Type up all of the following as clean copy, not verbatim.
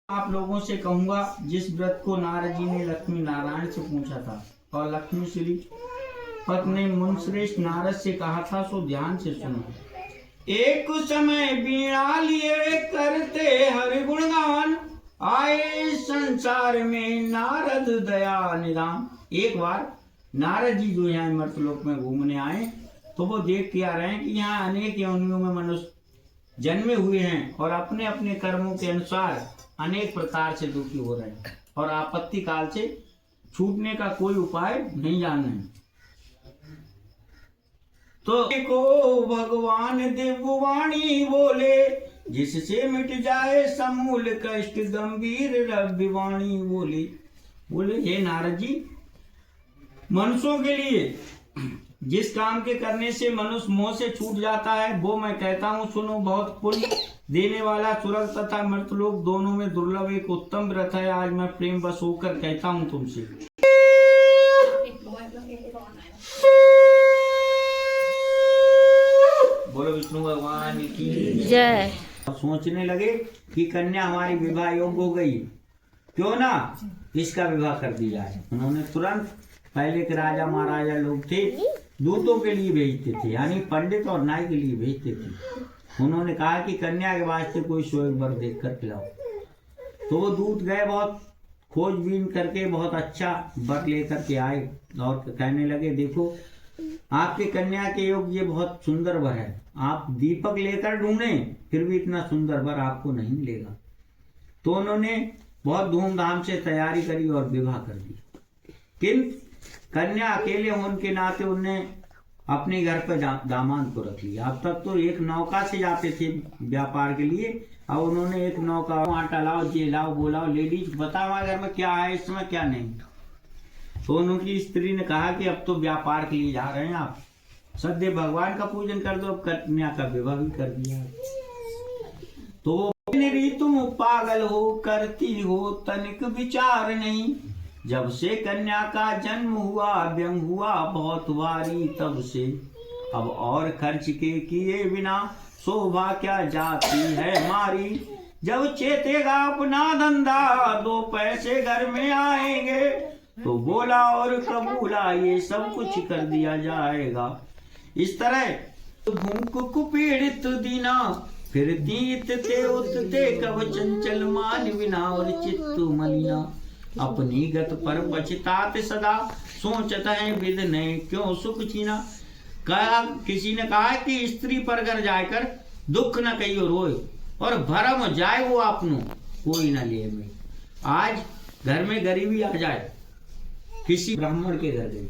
आप लोगों से कहूंगा जिस व्रत को नारद जी ने लक्ष्मी नारायण से पूछा था और लक्ष्मी श्री पत्नी ने मुनिश्रेष्ठ नारद से कहा था, सो ध्यान से सुनो। एक समय बीणा लिए करते हरि गुणगान, आए संसार में नारद दया निदान। एक बार नारद जी जो यहाँ मर्तलोक में घूमने आए तो वो देख के आ रहे हैं कि यहाँ अनेक योनियों में मनुष्य जन्मे हुए हैं और अपने अपने कर्मों के अनुसार अनेक प्रकार से दुखी हो रहे हैं और आपत्ति काल से छूटने का कोई उपाय नहीं जान रहे। तो को भगवान दिव्यवाणी बोले, जिससे मिट जाए समूल कष्ट गंभीर रविवाणी बोले। बोले हे नारद जी, मनुष्यों के लिए जिस काम के करने से मनुष्य मोह से छूट जाता है वो मैं कहता हूँ, सुनो। बहुत पुण्य देने वाला स्वर्ग तथा मर्तलोक दोनों में दुर्लभ एक उत्तम व्रत है। आज मैं प्रेम बस होकर कहता हूँ तुमसे। बोलो विष्णु भगवान की जय। सोचने लगे कि कन्या हमारी विवाह योग्य हो गई, क्यों ना इसका विवाह कर दिया जाए। उन्होंने तुरंत, पहले के राजा महाराजा लोग थे, दूतों के लिए भेजते थे, यानी पंडित और नाई के लिए भेजते थे। उन्होंने कहा कि कन्या के वास्ते कोई स्वयंवर देख कर पिलाओ। तो वो दूत गए, बहुत खोजबीन करके बहुत अच्छा वर लेकर के आए और कहने लगे, देखो आपके कन्या के योग ये बहुत सुंदर वर है। आप दीपक लेकर ढूंढे फिर भी इतना सुंदर वर आपको नहीं मिलेगा। तो उन्होंने बहुत धूमधाम से तैयारी करी और विवाह कर दिया। किंतु कन्या अकेले होने के नाते उनने अपने घर पर दामाद को रख लिया। अब तक तो एक नौका से जाते थे व्यापार के लिए, अब उन्होंने एक नौका, आटा लाओ, ये लाओ, वो लाओ, लेडीज बताओ हमारे घर में क्या है इस समय क्या नहीं। तो उनकी स्त्री ने कहा कि अब तो व्यापार के लिए जा रहे हैं आप, सदैव भगवान का पूजन कर दो। अब कन्या का विवाह भी कर दिया। तो तुम पागल हो, करती हो तनिक विचार नहीं। जब से कन्या का जन्म हुआ व्यंग हुआ बहुत वारी, तब से अब और खर्च के किए बिना शोभा क्या जाती है मारी। जब चेतेगा अपना धंधा दो पैसे घर में आएंगे, तो बोला और कबूला ये सब कुछ कर दिया जाएगा। इस तरह भूख कुपीड़ित दीना, फिर तीत ते उतते कब चंचल मान बिना और चित्त मलिना। अपनी गत पर पछतात सदा, सोचत है विद ने क्यों सुख छीना। कहा, किसी ने कहा कि स्त्री पर घर जाकर दुख न कहियो रोए, और भरम जाए वो आपनो कोई न लिए में। आज घर में गरीबी आ जाए, किसी ब्राह्मण के घर गई,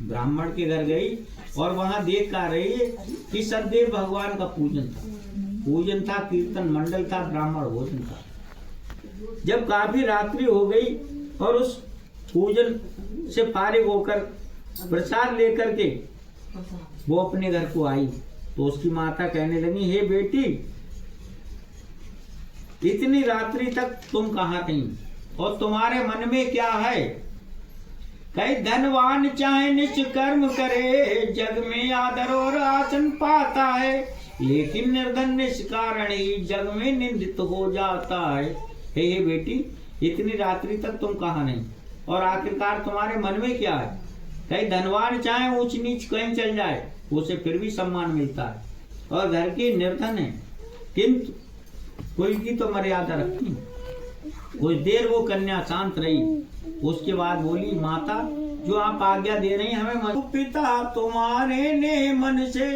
ब्राह्मण के घर गई और वहां देख कर रही कि सदैव भगवान का पूजन था, कीर्तन मंडल था, ब्राह्मण भोजन था। जब काफी रात्रि हो गई और उस पूजन से फारिग होकर प्रसाद लेकर के वो अपने घर को आई, तो उसकी माता कहने लगी, हे बेटी, इतनी रात्रि तक तुम कहाँ थी और तुम्हारे मन में क्या है। कई धनवान चाहे निष्कर्म करे, जग में आदर और आसन पाता है, लेकिन निर्धन निष्कारण ही जग में निंदित हो जाता है। हे बेटी, इतनी रात्रि तक तुम कहाँ नहीं और आखिरकार तुम्हारे मन में क्या है। कई धनवान चाहे ऊंच नीच कहीं चल जाए, उसे फिर भी सम्मान मिलता है, और घर की निर्धन है किंतु कोई की तो मर्यादा रखती। कुछ देर वो कन्या शांत रही, उसके बाद बोली, माता जो आप आज्ञा दे रही हमें। पिता तुम्हारे ने मन से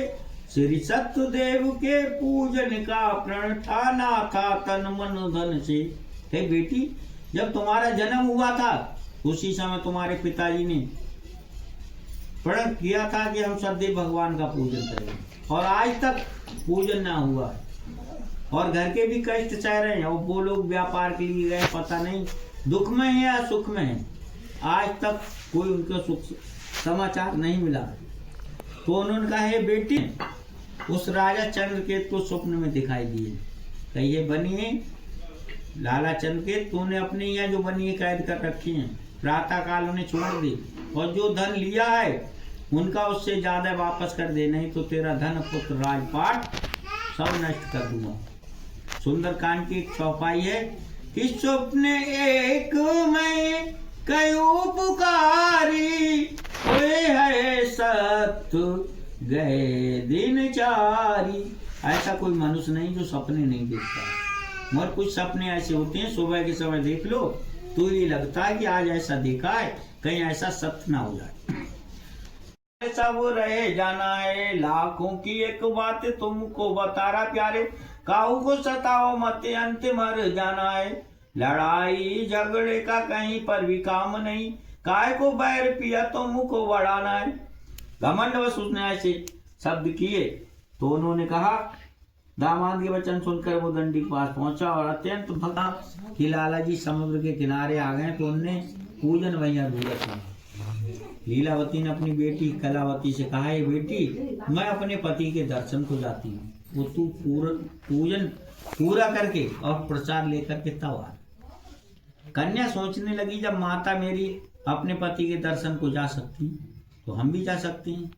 श्री सत्यदेव के पूजन का प्रण ठाना था तन मन धन से। हे बेटी, जब तुम्हारा जन्म हुआ था उसी समय तुम्हारे पिताजी ने प्रण किया था कि हम सदैव भगवान का पूजन करेंगे, और आज तक पूजन ना हुआ और घर के भी कष्ट सह रहे हैं। और वो लोग व्यापार के लिए गए, पता नहीं दुख में है या सुख में है, आज तक कोई उनको सुख समाचार नहीं मिला। तो उन्होंने कहा, हे बेटी, उस राजा चंद्रकेत को स्वप्न में दिखाई दिए, कहिए बनिए लाला चंद्रकेत, तूने अपने यहाँ जो बनिए कैद कर रखी हैं, प्रातः काल उन्हें छोड़ दे और जो धन लिया है उनका उससे ज्यादा वापस कर दे, नहीं तो तेरा धन पुत्र राजपाट सब नष्ट कर दूंगा। सुंदरकांड की एक चौपाई है इस स्वप्न एक मैं कयूं पुकारी, कोई है सत्य गए दिन चारी। ऐसा कोई मनुष्य नहीं जो सपने नहीं देखता, मगर कुछ सपने ऐसे होते हैं सुबह के समय देख लो तो ये लगता है कि आज ऐसा देखा है, कहीं ऐसा सत्य ना हो जाए। सब रहे जाना है लाखों की एक बात तुमको बता रहा प्यारे, काहू को सताओ मत अंत मर जाना है। लड़ाई झगड़े का कहीं पर भी काम नहीं, काय को बैर पिया तो मुंह को बढ़ाना है। घमंड बस उसने ऐसे शब्द किए तो उन्होंने कहा, दामाद के वचन सुनकर वो दंडी के पास पहुंचा और अत्यंत भगा कि लाला जी समुद्र के किनारे आ गए तो उनने पूजन वहीं अधूरा था। लीलावती ने अपनी बेटी कलावती से कहा, ये बेटी मैं अपने पति के दर्शन को जाती हूँ, वो तू पूजन पूरा करके और प्रसाद लेकर के तब आ। कन्या सोचने लगी, जब माता मेरी अपने पति के दर्शन को जा सकती तो हम भी जा सकते हैं।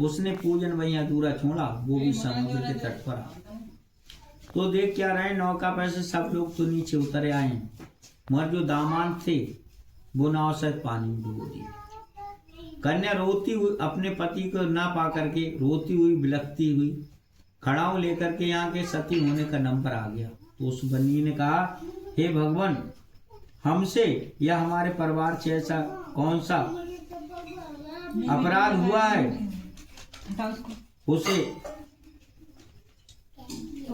उसने पूजन वहीं अधूरा छोड़ा, वो भी समुद्र के तट पर आ। तो देख क्या रहे, नौका पर से सब लोग तो नीचे उतरे आए, मगर जो दामाद थे वो नाव से पानी में डूब दिए। कन्या रोती हुई अपने पति को ना पा करके रोती हुई बिलखती हुई खड़ाऊ लेकर के यहाँ के सती होने का नंबर आ गया। तो उस बन्नी ने कहा, हे भगवान, हमसे या हमारे परिवार से ऐसा कौन सा अपराध हुआ है, उसे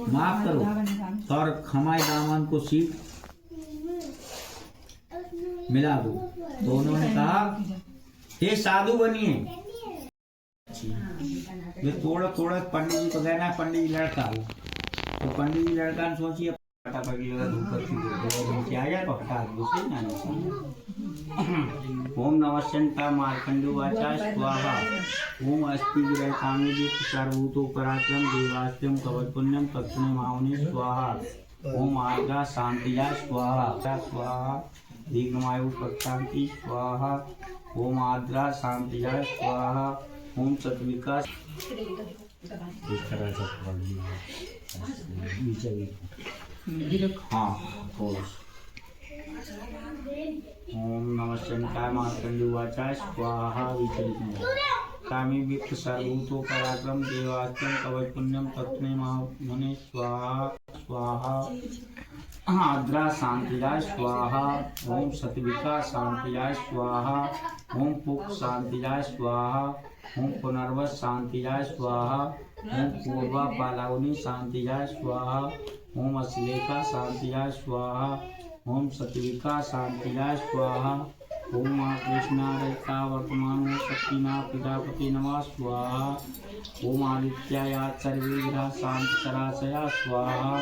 माफ करो और हमारे दामन को सीट मिला दो। तो उन्होंने कहा, ये साधु बनिए। ये थोड़ा थोड़ा पंडित जी को कहना, पंडित जी लड़का हो तो पंडित जी लड़का ने सोचिए फटाफट लगा धूप क्या जाए ओम नमस्यंता मार्कंडुवाचा स्वाहा। ओम अस्ति गिरय कामे सर्वभूतो पराक्रम देवास्त्यम कवच पुण्यम तत्ने मावने स्वाहा। ओम आज्ञा शांतिया स्वाहा स्वाहा। दीर्घमायु प्रशांति स्वाहा। ओम आद्रा शांतिया स्वाहा। ओम सत्विका इस तरह से हाँ। ओम नमस्ते मार्कंडुवाचा स्वाहा। विचलित कामी विप्र सर्वभूतो पराक्रम देवास्त्यम कवच पुण्यम तत्ने मावने स्वाहा स्वाहा। आद्रा शांतिया स्वाहा। ओम सत्विका शांतिया स्वाहा। ओम पुक शांतिया स्वाहा। ओम पुनर्वस शांतिया स्वाहा। ओम पूर्वा पालावनी शांतिया स्वाहा। ओम अश्लेषा शांतिया स्वाहा। ओम सत्विका शांतिया स्वाहा। ओम माँ कृष्णारता वर्तमान शक्तिना प्रजापति नमः स्वाहा। ओम आदित्याया सर्वे ग्रह शांत सराशया स्वाहा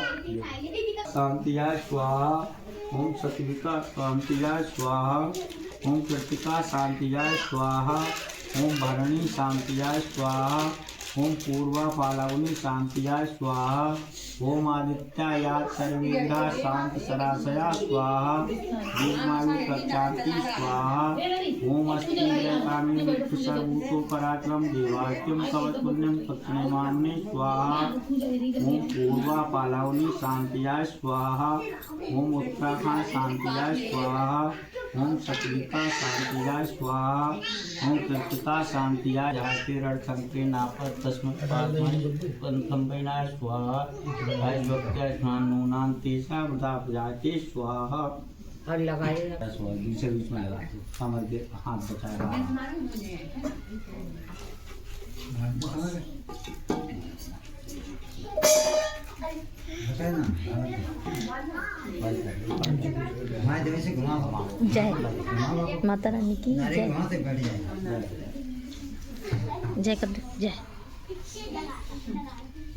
शांतिया स्वाहा। ओम सत्विका शांतिया स्वाहा। ओम कृतिका शांतिया स्वाहा। ओम भरणी शांतिया स्वाहा। ओम पूर्वा पालावनी शांतिया स्वाहा। ओम आदित्याया सर्वेग्रह शांत सराशया स्वाहा। दीर्घमायु प्रशांति स्वाहा। ओम अस्ति कामे विप्र सर्वभूतो पराक्रम देवास्त्यम कवच पुण्यम तत्ने मावने स्वाहा। ओम पूर्वा पालावनी शांतिया स्वाहा। ओम उत्तराखंड शांतिया स्वाहा। ओम सत्विका शांतिया स्वाहा। ओम कृतिका शांतिया जाते रणशंके नापत तस्मत् पंथम वैनाय स्वाहा। स्वाहा। और लगाइए बीच बीच में लगा कमर के हाथ बचाएगा। जय माता रानी की जय। जय कर जय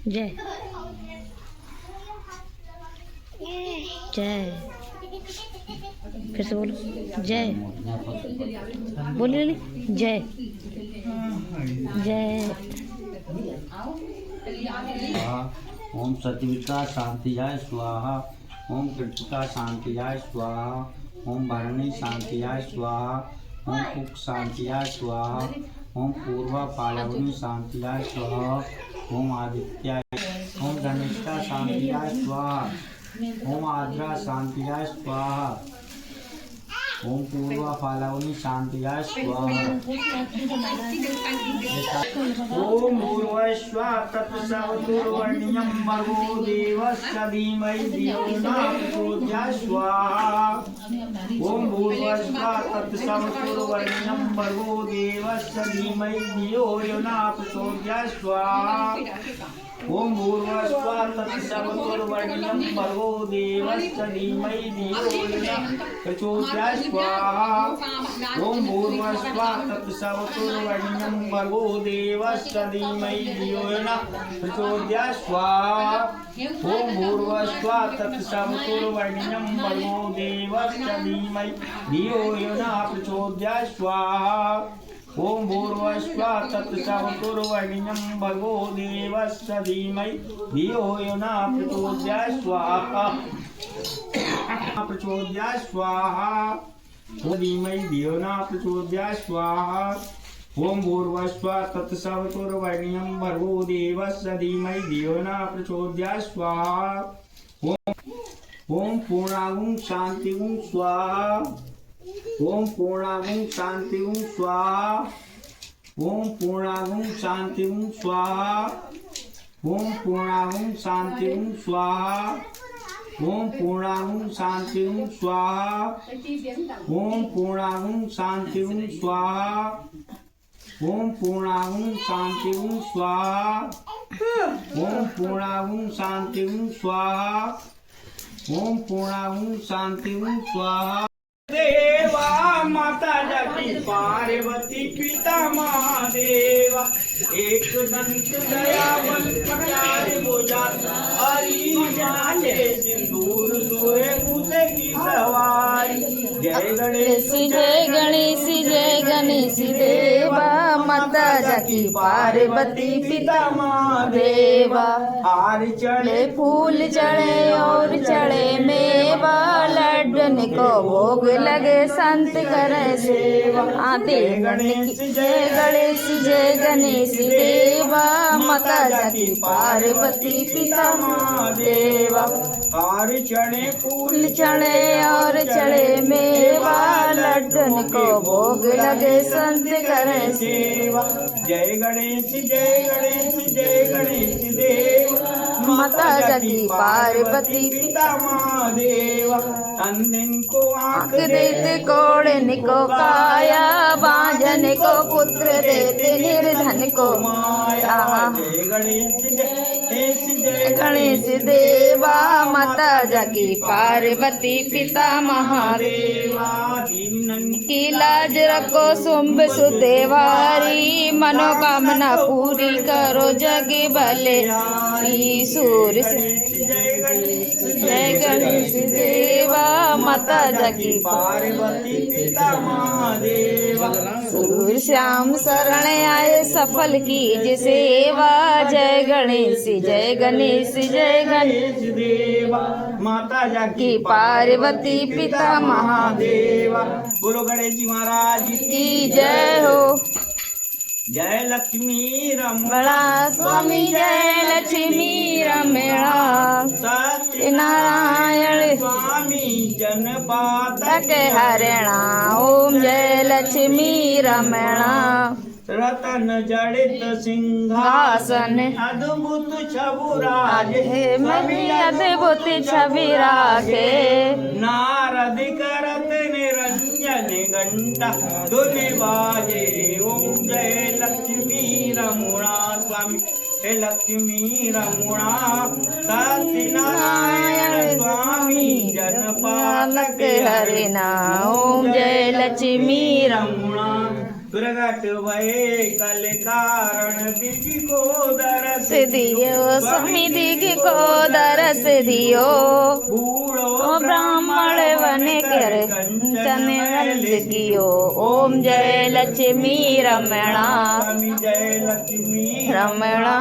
जय जय। फिर से बोलो जय। बोलिए जय जय। ओम सत्विका शांतियाय स्वाहा। ओम कृतिका शांतियाय स्वाहा। ओम भरणी शांतियाय स्वाहा। ओम पुक शांतियाय स्वाहा। ओम पूर्वा पालावनी शांतियाय स्वाहा। ओम आदित्याय। ओम धनिष्ठा शांतियाय स्वाहा। ओम आद्रा शांतिजाय स्वाहा। ओम पूर्वा फाल्गुनी शांतिजाय स्वाहा। ओम भूर्भुवस्सुः तत्सवितुर्वरेण्यं भर्गो देवस्य धीमहि धियो न प्रचोदयात् स्वाहा। ओम भूर्भुवस्सुः तत्सवितुर्वरेण्यं भर्गो देवस्य धीमहि धियो न प्रचोदयात् स्वाहा। ओम भूर्भुवस्सुः तत्सवितुर्वरेण्यं भर्गो देवस्य धीमहि धियो न प्रचोदयात् स्वाहा। ओम भूर्भुवस्सुः तत्सवितुर्वरेण्यं भर्गो देवस्य धीमहि धियो न प्रचोदयात् स्वाहा। ओम भूर्भुवस्सुः तत्सवितुर्वरेण्यं भर्गो देवस्य धीमहि धियो न प्रचोदयात् स्वाहा। ओम भूर्भुवस्सुः तत्सवितुर्वरेण्यं भर्गो देवस्य धीमहि धियो न प्रचोदयात् स्वाहा। प्रचोदयात् स्वाहा। ओम धीमहि धियो न प्रचोदयात् स्वाहा। ओम भूर्भुवस्सुः तत्सवितुर्वरेण्यं भर्गो देवस्य धीमहि धियो न प्रचोदयात् स्वाहा। ओम पूर्णाहुं शांतिहुं स्वाहा। ओम पूर्णाहुं शांतिहुं स्वाहा। ओम पूर्णाहुं शांतिहुं स्वाहा। ओम पूर्णाहुं शांतिहुं स्वाहा। ओम पूर्णाहुं शांतिहुं स्वाहा। ओम पूर्णाहुं शांतिहुं स्वाहा। ओम पूर्णाहुं शांतिहुं स्वाहा। ओम पूर्णाहुं शांतिहुं स्वाहा। ओम पूर्णाहुं शांतिहुं स्वाहा। देवा माता जगती पार्वती पिता महादेवा एक दंत दयावंत प्यारे बोझा हरि जाने सिंदूर सोए पूजे की सवारी। जय गणेश जय गणेश जय गणेश देवा माता जकी पार्वती पिता महादेवा। हार चढ़े फूल चढ़े और चढ़े मेवा लड्डन को भोग लगे संत करे सेवा। आते गणेश जय गणेश जय गणेश देवा माता जकी पार्वती पिता महादेवा। हार चढ़े फूल चढ़े और चढ़े मेवा लड्डन को भोग लगे संत करे सेवा। जय गणेश जय गणेश जय गणेश देव माता जकी पार्वती पिता महादेव। अंधन को आंख देते कोड़न को काया बांझन को पुत्र देते निर्धन को माया। जय गणेश जय गणेश देवा माता जकी पार्वती पिता महादेवा। की लाज रखो शुंभ सुदेवारी मनोकामना पूरी करो जग भले सूर जय गणेश देवा माता जकी पार्वती पिता महादेवा। सूर श्याम शरण आए सफल कीज सेवा। जय गणेश जय गणेश जय गणेश देवा माता की पार्वती पिता महादेवा। बोलो गणेश जी महाराज की जय हो। जय लक्ष्मी रमणा स्वामी जय लक्ष्मी रमणा सत्यनारायण स्वामी जनपातक हरिणा। ओम जय लक्ष्मी रमणा रतन जड़ित सिंहासन अद्भुत छबुराज मही अद्भुत छवि राखे। नारद करत निरंजन घंटा धुन बाजे। ओम जय लक्ष्मी रमुणा स्वामी जय लक्ष्मी रमुणा सत्यनारायण स्वामी जनपालक हरिणा। ओम जय लक्ष्मी रमुणा प्रगट भये कल कारण दिग को दरस दियो स्वामी दिग को दरस दियो। बूढ़ो ब्राह्मण बन कर कंचन कियो। ओम जय लक्ष्मी रमणा स्वामी जय लक्ष्मी रमणा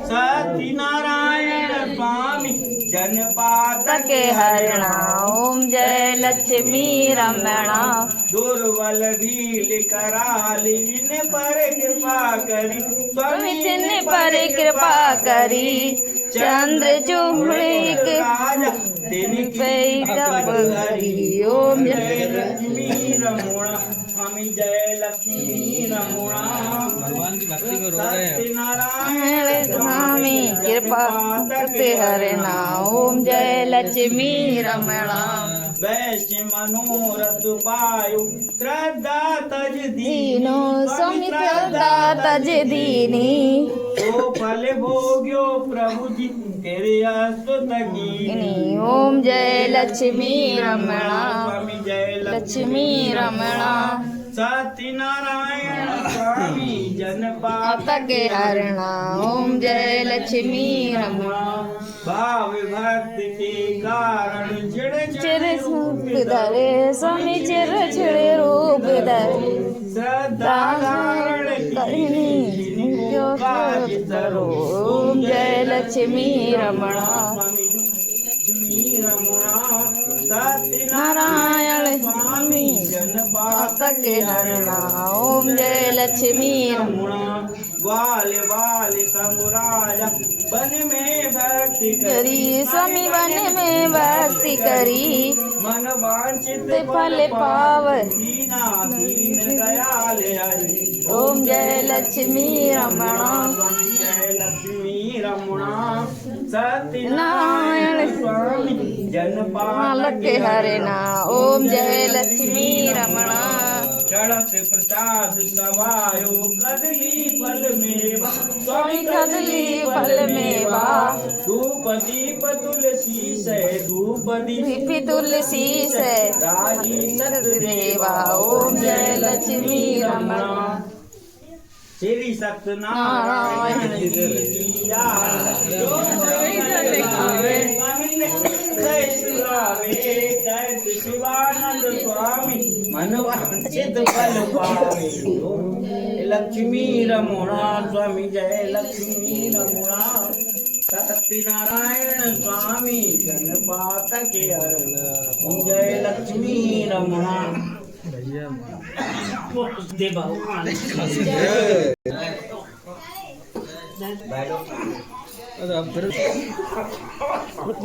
सत्यनारायण स्वामी जनपातक हरिणा। ओम जय लक्ष्मी रमणा दुर्बल भील करालीन पर कृपा करी स्वामी जिन पर कृपा करी। चंद्र चूड़िक तेनी तप हरि ओम जय लक्ष्मी रमोणा स्वामी जय लक्ष्मी रमोणा भगवान की भक्ति में रो रहे हैं नारायण स्वामी कृपा करते हरे नाम ओम जय लक्ष्मी रमणा वैश्य मनोरथ पायु श्रद्धा तज दीनो स्वामी श्रद्धा तज दीनी तो फल भोग्यो प्रभु जी तेरे स्तुत की ओम जय लक्ष्मी रमणा स्वामी जय लक्ष्मी रमणा सत्यनारायण स्वामी जनपात के हरणा ओम जय लक्ष्मी रमणा भाव भक्ति के कारण चिर रूप धरे स्वामी चिर छिड़े रूप धरे श्रद्धा कारण करनी जो कार्य करो ओम जय लक्ष्मी रमणा लक्ष्मी रमणा नारायण स्वामी जनपात के हरणा ओम जय लक्ष्मी रमणा ग्वाल बाल संगराजा बन में भक्ति करी स्वामी वन में भक्ति करी मन वांछित फल पाव दीना दीन दयाल हरि ओम जय लक्ष्मी रमणा जय लक्ष्मी रमणा सत्यनारायण स्वामी जनपाल के हरणा ओम जय लक्ष्मी रमणा चढ़त प्रसाद सवायो कदली फल मेवा स्वामी कदली फल मेवा धूप दीप तुलसी से धूप दीप तुलसी से राजी देवा ओम जय लक्ष्मी रमणा श्री सत्यनारायण शिवानंद स्वामी मनवांचित फल पावे लक्ष्मी रमणा स्वामी जय लक्ष्मी रमणा सत्यनारायण स्वामी जनपात के हरण ओम जय लक्ष्मी रमणा दे भगवान